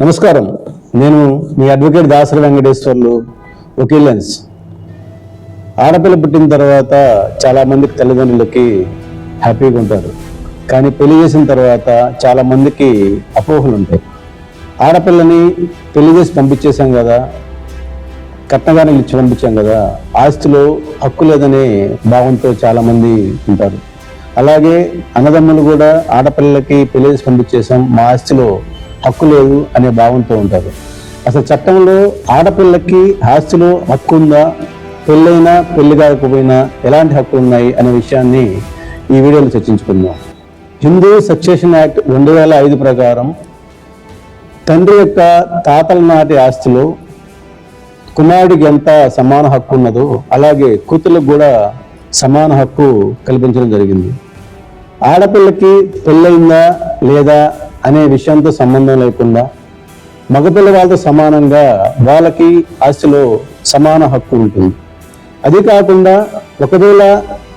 నమస్కారం. నేను మీ అడ్వకేట్ దాసరి వెంకటేశ్వర్లు, వకీలెన్స్. ఆడపిల్ల పుట్టిన తర్వాత చాలామందికి తల్లిదండ్రులకి హ్యాపీగా ఉంటారు, కానీ పెళ్లి చేసిన తర్వాత చాలామందికి అపోహలు ఉంటాయి. ఆడపిల్లని పెళ్లి చేసి పంపించేశాం కదా, కట్నగానే ఇచ్చి పంపించాం కదా, ఆస్తిలో హక్కు లేదనే భావంతో చాలామంది ఉంటారు. అలాగే అన్నదమ్ములు కూడా ఆడపిల్లలకి పెళ్లి చేసి పంపించేశాం, మా ఆస్తిలో హక్కు లేదు అనే భావంతో ఉంటారు. అసలు చట్టంలో ఆడపిల్లకి ఆస్తిలో హక్కు ఉందా, పెళ్ళైనా పెళ్లి కాకపోయినా ఎలాంటి హక్కులు ఉన్నాయి అనే విషయాన్ని ఈ వీడియోలో చర్చించుకుందాం. హిందూ సక్సెషన్ యాక్ట్ 2005 ప్రకారం తండ్రి యొక్క తాతల నాటి ఆస్తిలో కుమారుడికి ఎంత సమాన హక్కు ఉన్నదో అలాగే కూతుర్లకు కూడా సమాన హక్కు కల్పించడం జరిగింది. ఆడపిల్లకి పెళ్ళయిందా లేదా అనే విషయంతో సంబంధం లేకుండా మగపిల్ల వాళ్ళతో సమానంగా వాళ్ళకి ఆస్తిలో సమాన హక్కు ఉంటుంది. అది కాకుండా ఒకవేళ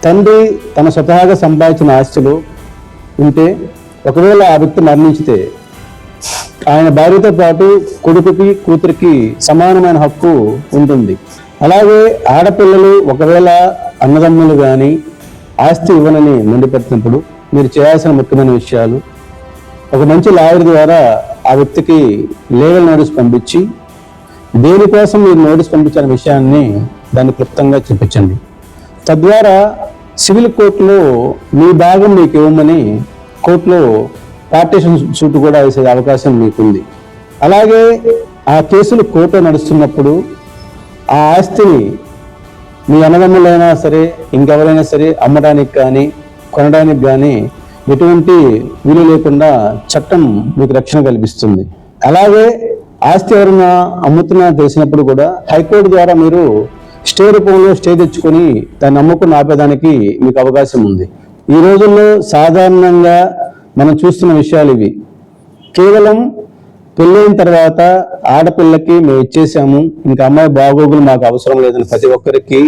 తండ్రి తన స్వతహాగా సంపాదించిన ఆస్తిలో ఉంటే, ఒకవేళ ఆ వ్యక్తి మరణించితే ఆయన భార్యతో పాటు కొడుకుకి కూతురికి సమానమైన హక్కు ఉంటుంది. అలాగే ఆడపిల్లలు ఒకవేళ అన్నదమ్ములు కానీ ఆస్తి ఇవ్వనని మండిపెట్టినప్పుడు మీరు చేయాల్సిన ముఖ్యమైన విషయాలు, ఒక మంచి లాయర్ ద్వారా ఆ వ్యక్తికి లీగల్ నోటీస్ పంపించి దేనికోసం మీరు నోటీస్ పంపించిన విషయాన్ని దాన్ని క్లుప్తంగా చూపించండి. తద్వారా సివిల్ కోర్టులో మీ భాగం మీకు ఇవ్వమని కోర్టులో పార్టీషన్ సూట్ కూడా వేసే అవకాశం మీకుంది. అలాగే ఆ కేసులు కోర్టులో నడుస్తున్నప్పుడు ఆ ఆస్తిని మీ అన్నదమ్ములైనా సరే ఇంకెవరైనా సరే అమ్మడానికి కానీ కొనడానికి కానీ ఎటువంటి వీలు లేకుండా చట్టం మీకు రక్షణ కల్పిస్తుంది. అలాగే ఆస్తి ఎవరైనా అమ్ముతున్నా తెలిసినప్పుడు కూడా హైకోర్టు ద్వారా మీరు స్టే రూపంలో స్టే తెచ్చుకొని దాన్ని అమ్ముకుని ఆపేదానికి మీకు అవకాశం ఉంది. ఈ రోజుల్లో సాధారణంగా మనం చూస్తున్న విషయాలు ఇవి. కేవలం పెళ్ళైన తర్వాత ఆడపిల్లకి మేము ఇచ్చేసాము, ఇంకా అమ్మాయి బాగోగులు మాకు అవసరం లేదని ప్రతి ఒక్కరికి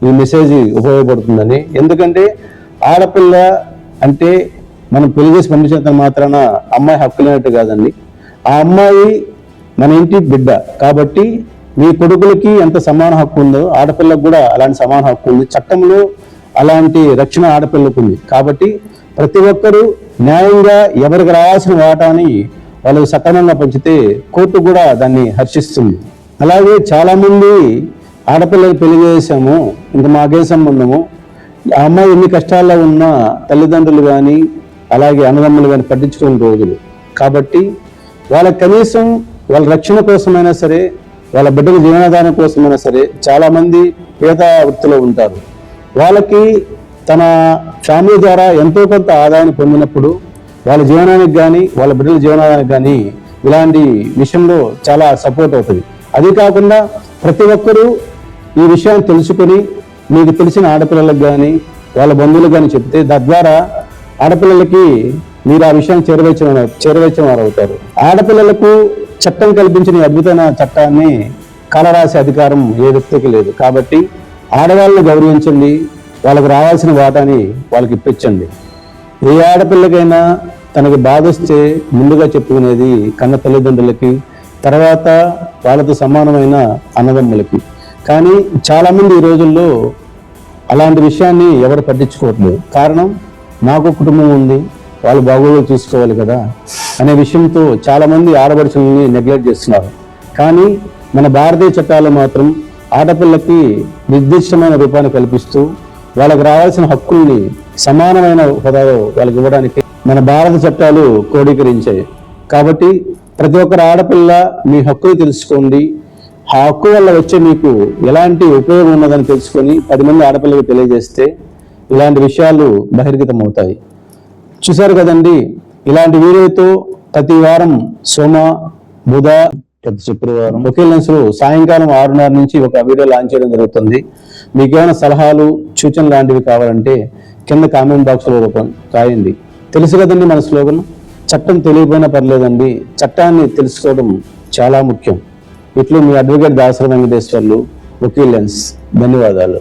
ఈ మెసేజ్ ఉపయోగపడుతుందని. ఎందుకంటే ఆడపిల్ల అంటే మనం పెళ్లి చేసి పంపించినంత మాత్రాన అమ్మాయి హక్కు లేనట్టు కాదండి. ఆ అమ్మాయి మన ఇంటి బిడ్డ కాబట్టి మీ కొడుకులకి ఎంత సమాన హక్కు ఉందో ఆడపిల్లకు కూడా అలాంటి సమాన హక్కు ఉంది. చట్టంలో అలాంటి రక్షణ ఆడపిల్లకు ఉంది. కాబట్టి ప్రతి ఒక్కరూ న్యాయంగా ఎవరికి రావాల్సిన వాటాని వాళ్ళు సక్రమంగా పంచితే కోర్టు కూడా దాన్ని హర్షిస్తుంది. అలాగే చాలామంది ఆడపిల్లలు పెళ్లి చేసాము, ఇంకా మాకే సంబంధము, ఆ అమ్మాయి ఎన్ని కష్టాల్లో ఉన్నా తల్లిదండ్రులు కానీ అలాగే అన్నదమ్ములు కానీ పట్టించుకునే రోజులు. కాబట్టి వాళ్ళకి కనీసం వాళ్ళ రక్షణ కోసమైనా సరే, వాళ్ళ బిడ్డల జీవనాధారం కోసమైనా సరే చాలామంది పేద వృత్తిలో ఉంటారు. వాళ్ళకి తన ఫ్యామిలీ ద్వారా ఎంతో కొంత ఆదాయాన్ని పొందినప్పుడు వాళ్ళ జీవనానికి కానీ వాళ్ళ బిడ్డల జీవనాధారానికి కానీ ఇలాంటి విషయంలో చాలా సపోర్ట్ అవుతుంది. అది కాకుండా ప్రతి ఒక్కరూ ఈ విషయాన్ని తెలుసుకొని మీకు తెలిసిన ఆడపిల్లలకు కానీ వాళ్ళ బంధువులకు కానీ చెప్తే తద్వారా ఆడపిల్లలకి మీరు ఆ విషయాన్ని చేరవేర్చిన వారు అవుతారు. ఆడపిల్లలకు చట్టం కల్పించిన అద్భుతమైన చట్టాన్ని కాలరాసే అధికారం ఏ వ్యక్తికి లేదు. కాబట్టి ఆడవాళ్ళని గౌరవించండి, వాళ్ళకు రావాల్సిన వాటాని వాళ్ళకి ఇప్పించండి. ఏ ఆడపిల్లకైనా తనకి బాధ వస్తే ముందుగా చెప్పుకునేది కన్న తల్లిదండ్రులకి, తర్వాత వాళ్ళతో సమానమైన అన్నదమ్ములకి. కానీ చాలామంది ఈ రోజుల్లో అలాంటి విషయాన్ని ఎవరు పట్టించుకోవట్లేదు. కారణం, నాకు కుటుంబం ఉంది, వాళ్ళు బాగోగులు చూసుకోవాలి కదా అనే విషయంతో చాలామంది ఆడపడుచుల్ని నెగ్లెక్ట్ చేస్తున్నారు. కానీ మన భారతీయ చట్టాలు మాత్రం ఆడపిల్లకి నిర్దిష్టమైన రూపాన్ని కల్పిస్తూ వాళ్ళకి రావాల్సిన హక్కుల్ని సమానమైన హోదాలో వాళ్ళకి ఇవ్వడానికి మన భారత చట్టాలు క్రోడీకరించాయి. కాబట్టి ప్రతి ఒక్కరు ఆడపిల్ల మీ హక్కుని తెలుసుకోండి. ఆ హక్కు వల్ల వచ్చే మీకు ఎలాంటి ఉపయోగం ఉన్నదని తెలుసుకొని 10 మంది ఆడపిల్లలకు తెలియజేస్తే ఇలాంటి విషయాలు బహిర్గతం అవుతాయి. చూశారు కదండి, ఇలాంటి వీడియోతో ప్రతి వారం సోమ, బుధ, శుక్రవారం వకీలెన్స్లో సాయంకాలం 6:30 నుంచి ఒక వీడియో లాంచ్ చేయడం జరుగుతుంది. మీకు ఏమైనా సలహాలు సూచనలు లాంటివి కావాలంటే కింద కామెంట్ బాక్స్లో రాయండి. తెలుసు కదండి మన స్లోగన్, చట్టం తెలియకపోయినా పర్లేదండి, చట్టాన్ని తెలుసుకోవడం చాలా ముఖ్యం. ఇట్లు మీ అడ్వకేట్ దాసరి వెంకటేశ్వర్లు, వకీలెన్స్. ధన్యవాదాలు.